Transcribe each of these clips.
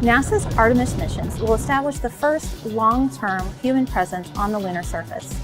NASA's Artemis missions will establish the first long-term human presence on the lunar surface.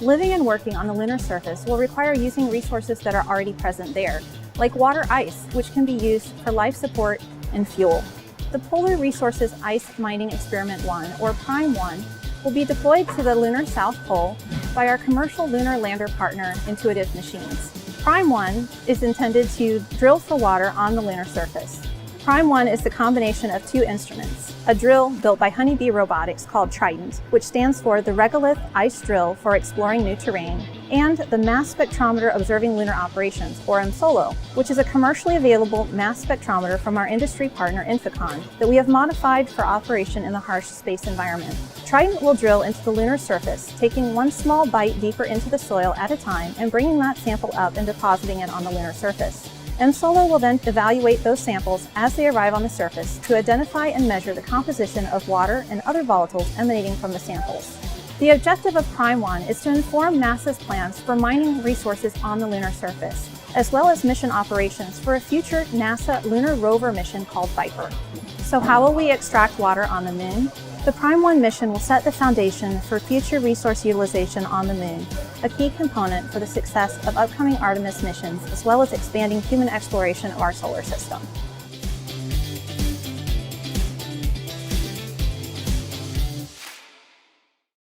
Living and working on the lunar surface will require using resources that are already present there, like water ice, which can be used for life support and fuel. The Polar Resources Ice Mining Experiment 1, or PRIME-1, will be deployed to the lunar South Pole by our commercial lunar lander partner, Intuitive Machines. PRIME-1 is intended to drill for water on the lunar surface. PRIME-1 is the combination of two instruments: a drill built by Honeybee Robotics called Trident, which stands for the Regolith Ice Drill for Exploring New Terrain, and the Mass Spectrometer Observing Lunar Operations, or MSOLO, which is a commercially available mass spectrometer from our industry partner Inficon that we have modified for operation in the harsh space environment. Trident will drill into the lunar surface, taking one small bite deeper into the soil at a time and bringing that sample up and depositing it on the lunar surface. MSOLO will then evaluate those samples as they arrive on the surface to identify and measure the composition of water and other volatiles emanating from the samples. The objective of PRIME-1 is to inform NASA's plans for mining resources on the lunar surface, as well as mission operations for a future NASA lunar rover mission called Viper. So how will we extract water on the moon? The PRIME-1 mission will set the foundation for future resource utilization on the moon, a key component for the success of upcoming Artemis missions, as well as expanding human exploration of our solar system.